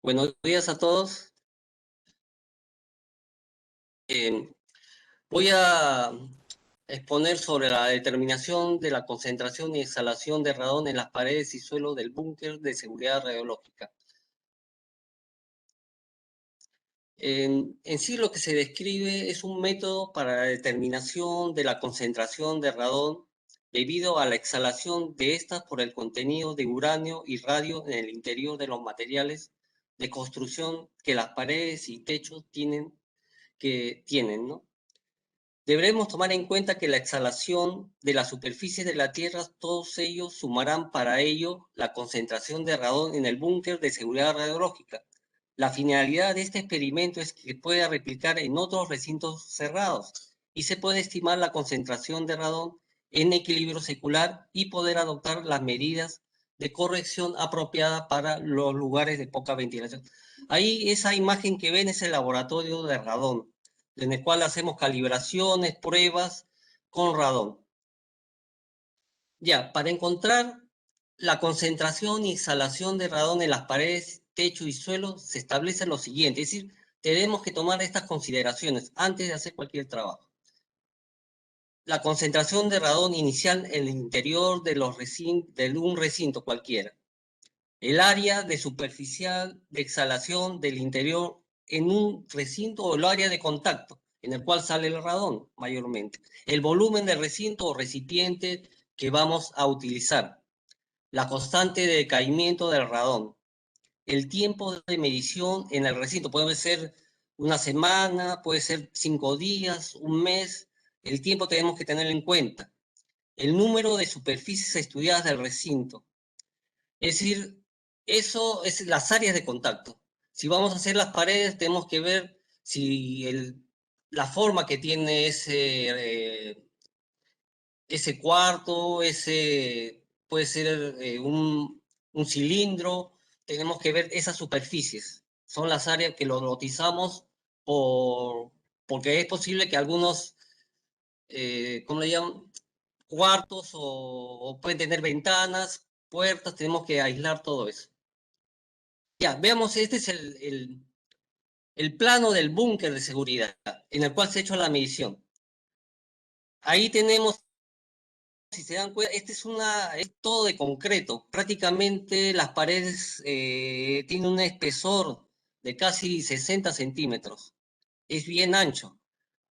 Buenos días a todos. Eh, Voy a exponer sobre la determinación de la concentración y exhalación de radón en las paredes y suelo del búnker de seguridad radiológica. En sí lo que se describe es un método para la determinación de la concentración de radón debido a la exhalación de estas por el contenido de uranio y radio en el interior de los materiales de construcción que las paredes y techos tienen, ¿no? Deberemos tomar en cuenta que la exhalación de la superficie de la Tierra, todos ellos sumarán para ello la concentración de radón en el búnker de seguridad radiológica. La finalidad de este experimento es que pueda replicar en otros recintos cerrados y se puede estimar la concentración de radón en equilibrio secular y poder adoptar las medidas de corrección apropiadas para los lugares de poca ventilación. Ahí esa imagen que ven es el laboratorio de radón, en el cual hacemos calibraciones, pruebas con radón. Ya, para encontrar la concentración y exhalación de radón en las paredes, techo y suelo, se establece lo siguiente, es decir, tenemos que tomar estas consideraciones antes de hacer cualquier trabajo. La concentración de radón inicial en el interior de un recinto cualquiera. El área de superficial de exhalación del interior en un recinto o el área de contacto en el cual sale el radón mayormente. El volumen del recinto o recipiente que vamos a utilizar. La constante de decaimiento del radón. El tiempo de medición en el recinto puede ser una semana, puede ser 5 días, un mes. El tiempo tenemos que tener en cuenta. El número de superficies estudiadas del recinto. Es decir, eso es las áreas de contacto. Si vamos a hacer las paredes, tenemos que ver si la forma que tiene ese cuarto, puede ser un cilindro, tenemos que ver esas superficies. Son las áreas que lo lotizamos porque es posible que algunos, ¿cómo le llaman? Cuartos o pueden tener ventanas, puertas, tenemos que aislar todo eso. Ya, veamos, este es el plano del búnker de seguridad en el cual se ha hecho la medición. Ahí tenemos, si se dan cuenta, es todo de concreto. Prácticamente las paredes tienen un espesor de casi 60 centímetros. Es bien ancho,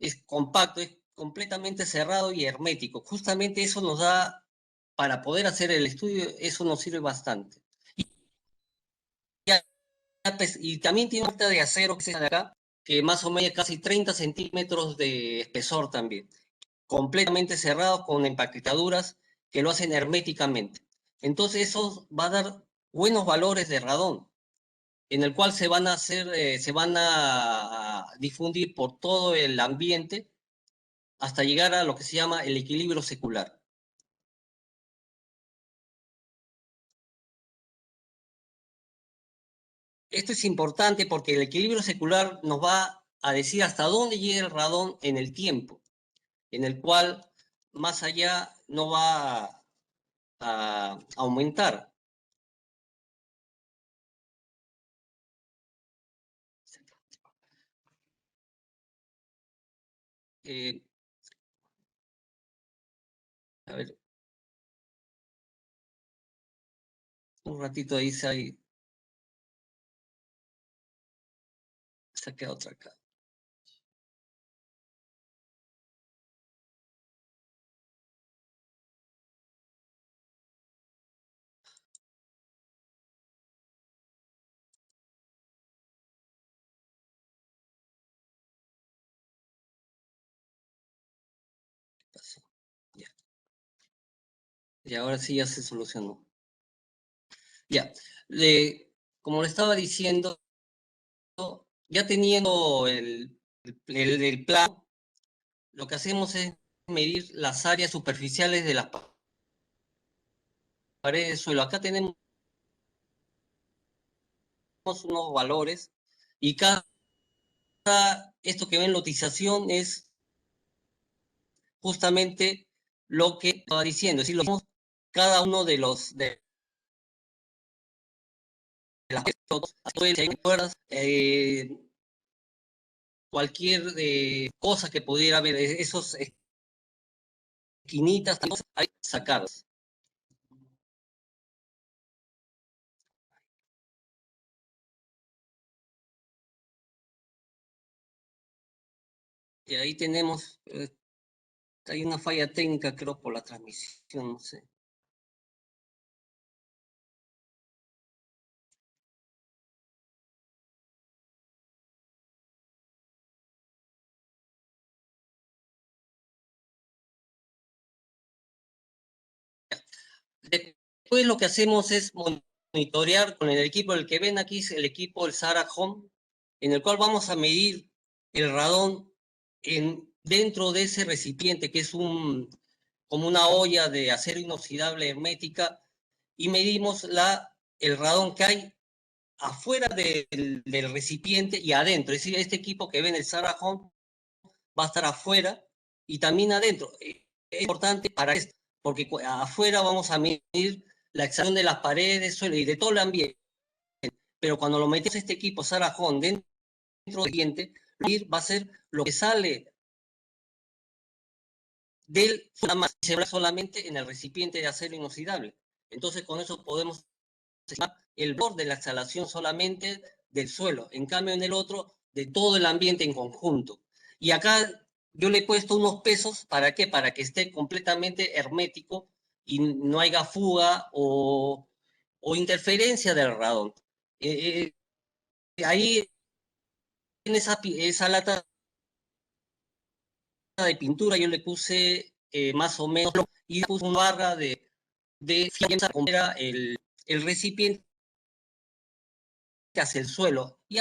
es compacto, es completamente cerrado y hermético. Justamente eso nos da, para poder hacer el estudio, eso nos sirve bastante. Y también tiene una puerta de acero que es de acá, que más o menos casi 30 centímetros de espesor también, completamente cerrado con empaquetaduras que lo hacen herméticamente. Entonces eso va a dar buenos valores de radón, en el cual se van a difundir por todo el ambiente hasta llegar a lo que se llama el equilibrio secular. Esto es importante porque el equilibrio secular nos va a decir hasta dónde llega el radón en el tiempo, en el cual más allá no va a aumentar. Eh, a ver, un ratito ahí saqué otra acá. Pasó. Ya. Y ahora sí ya se solucionó. Ya. Como le estaba diciendo, ya teniendo el plan, lo que hacemos es medir las áreas superficiales de las paredes del suelo. Acá tenemos unos valores y esto que ven lotización es justamente lo que estaba diciendo. Es decir, cada uno de las cuerdas, cualquier cosa que pudiera haber, esos esquinitas, hay que sacarlas. Y ahí tenemos, hay una falla técnica, creo, por la transmisión, no sé. Después lo que hacemos es monitorear con el equipo, el que ven aquí es el equipo, el Sara Home, en el cual vamos a medir el radón dentro de ese recipiente, que es como una olla de acero inoxidable hermética, y medimos el radón que hay afuera del recipiente y adentro. Es decir, este equipo que ven, el Sara Home, va a estar afuera y también adentro. Es importante para esto, porque afuera vamos a medir la extracción de las paredes, suelo y de todo el ambiente. Pero cuando lo metemos este equipo Sarajón dentro del ambiente, va a ser lo que sale del solamente en el recipiente de acero inoxidable. Entonces con eso podemos estimar el borde de la exhalación solamente del suelo. En cambio en el otro, de todo el ambiente en conjunto. Y acá yo le he puesto unos pesos, ¿para qué? Para que esté completamente hermético y no haya fuga o interferencia del radón. Ahí en esa lata de pintura yo le puse más o menos y puse una barra de como era el recipiente hacia el suelo y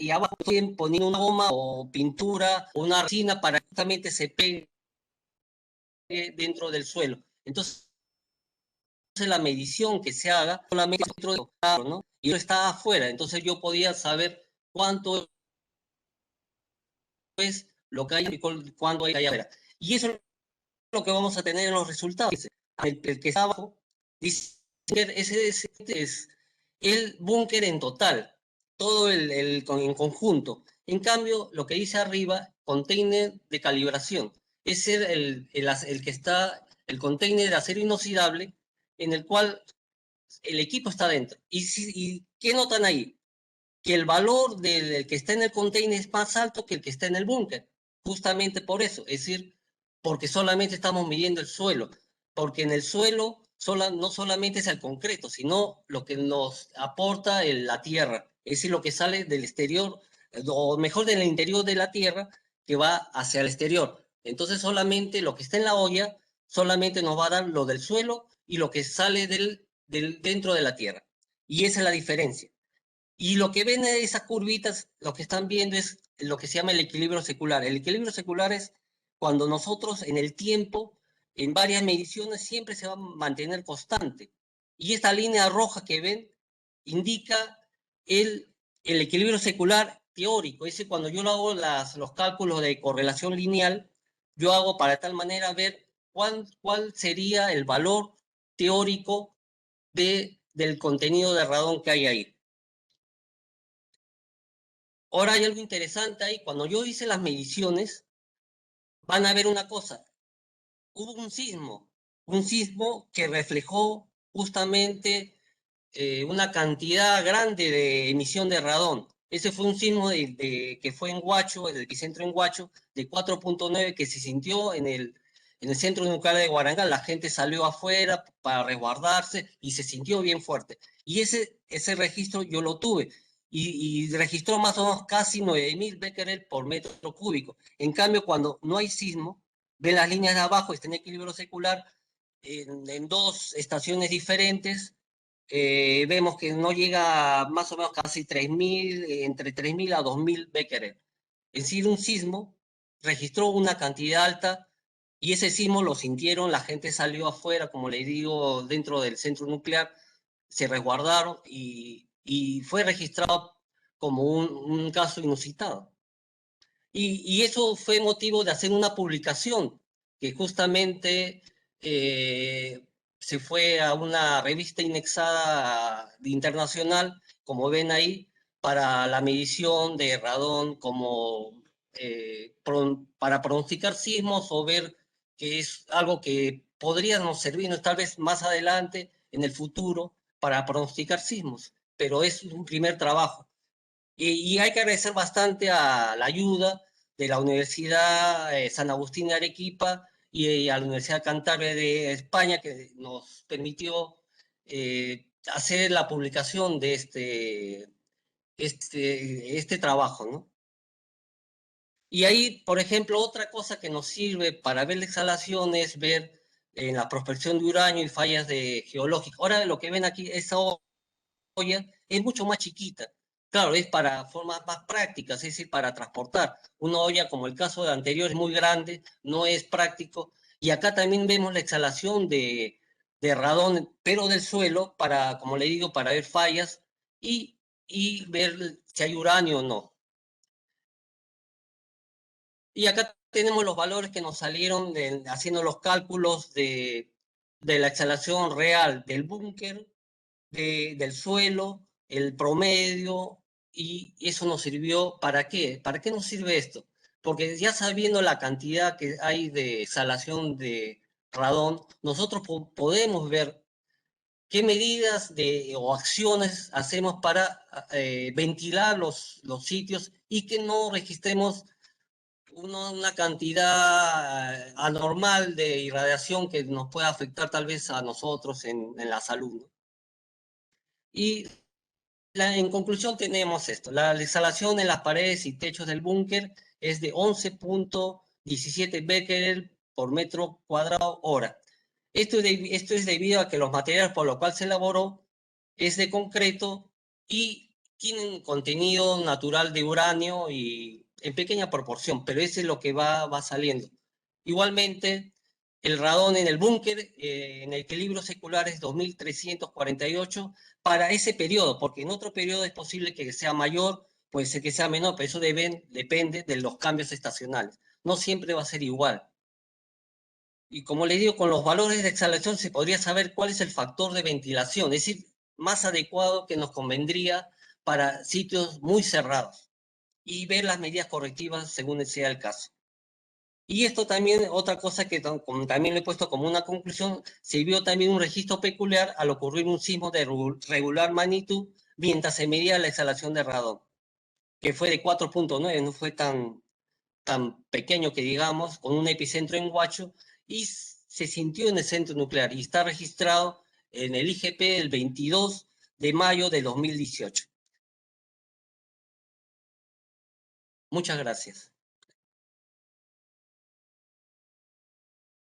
abajo estoy poniendo una goma o pintura o una resina para que justamente se pegue dentro del suelo. Entonces la medición que se haga solamente dentro del carro, ¿no? Y yo estaba afuera, entonces yo podía saber cuánto es lo que hay y cuándo hay afuera. Y eso es lo que vamos a tener en los resultados. El que está abajo dice ese es el búnker en total, todo en conjunto. En cambio, lo que dice arriba, container de calibración, es el que está, el container de acero inoxidable, en el cual el equipo está dentro. ¿Y qué notan ahí? Que el valor del que está en el container es más alto que el que está en el búnker. Justamente por eso, es decir, porque solamente estamos midiendo el suelo, porque en el suelo no solamente es el concreto, sino lo que nos aporta la tierra, es decir, lo que sale del exterior, o mejor del interior de la tierra, que va hacia el exterior. Entonces solamente lo que está en la olla, solamente nos va a dar lo del suelo y lo que sale dentro de la tierra. Y esa es la diferencia. Y lo que ven en esas curvitas, lo que están viendo es lo que se llama el equilibrio secular. El equilibrio secular es cuando nosotros en el tiempo, en varias mediciones, siempre se va a mantener constante. Y esta línea roja que ven indica el equilibrio secular teórico. Es decir, cuando yo lo hago los cálculos de correlación lineal, yo hago para tal manera ver cuál sería el valor teórico del contenido de radón que hay ahí. Ahora hay algo interesante ahí. Cuando yo hice las mediciones, van a ver una cosa. Hubo un sismo que reflejó justamente una cantidad grande de emisión de radón. Ese fue un sismo que fue en Huacho, el epicentro en Huacho, de 4.9 que se sintió en el centro nuclear de Guarangá. La gente salió afuera para resguardarse y se sintió bien fuerte. Y ese registro yo lo tuve. Y registró más o menos casi 9.000 becquerel por metro cúbico. En cambio, cuando no hay sismo, ven las líneas de abajo, está en equilibrio secular, en dos estaciones diferentes, vemos que no llega a más o menos casi 3.000, entre 3.000 a 2.000 becquerel. Es decir, un sismo registró una cantidad alta y ese sismo lo sintieron, la gente salió afuera, como le digo, dentro del centro nuclear, se resguardaron y fue registrado como un caso inusitado. Y eso fue motivo de hacer una publicación que justamente se fue a una revista indexada internacional, como ven ahí, para la medición de radón, como para pronosticar sismos o ver que es algo que podríamos servirnos tal vez más adelante, en el futuro, para pronosticar sismos, pero es un primer trabajo. Y hay que agradecer bastante a la ayuda de la Universidad San Agustín de Arequipa y a la Universidad Cantabria de España, que nos permitió hacer la publicación de este trabajo, ¿no? Y ahí, por ejemplo, otra cosa que nos sirve para ver la exhalación es ver en la prospección de uranio y fallas geológicas. Ahora lo que ven aquí, esa olla es mucho más chiquita. Claro, es para formas más prácticas, es decir, para transportar. Una olla, como el caso de anterior, es muy grande, no es práctico. Y acá también vemos la exhalación de radón, pero del suelo, para, como le digo, para ver fallas y ver si hay uranio o no. Y acá tenemos los valores que nos salieron haciendo los cálculos de la exhalación real del búnker, del suelo, el promedio, y eso nos sirvió, ¿para qué? ¿Para qué nos sirve esto? Porque ya sabiendo la cantidad que hay de exhalación de radón, nosotros podemos ver qué medidas o acciones hacemos para ventilar los sitios y que no registremos una cantidad anormal de irradiación que nos pueda afectar tal vez a nosotros en la salud, ¿no? Y en conclusión tenemos esto, la exhalación en las paredes y techos del búnker es de 11,17 becquerel por metro cuadrado hora. Esto es debido a que los materiales por los cuales se elaboró es de concreto y tienen contenido natural de uranio y en pequeña proporción, pero eso es lo que va saliendo. Igualmente, el radón en el búnker, en el equilibrio secular es 2348 para ese periodo, porque en otro periodo es posible que sea mayor, puede ser que sea menor, pero eso depende de los cambios estacionales. No siempre va a ser igual. Y como le digo, con los valores de exhalación se podría saber cuál es el factor de ventilación, es decir, más adecuado que nos convendría para sitios muy cerrados y ver las medidas correctivas según sea el caso. Y esto también, otra cosa que como también le he puesto como una conclusión, se vio también un registro peculiar al ocurrir un sismo de regular magnitud mientras se medía la exhalación de radón, que fue de 4,9, no fue tan pequeño que digamos, con un epicentro en Huacho, y se sintió en el centro nuclear y está registrado en el IGP el 22 de mayo de 2018. Muchas gracias.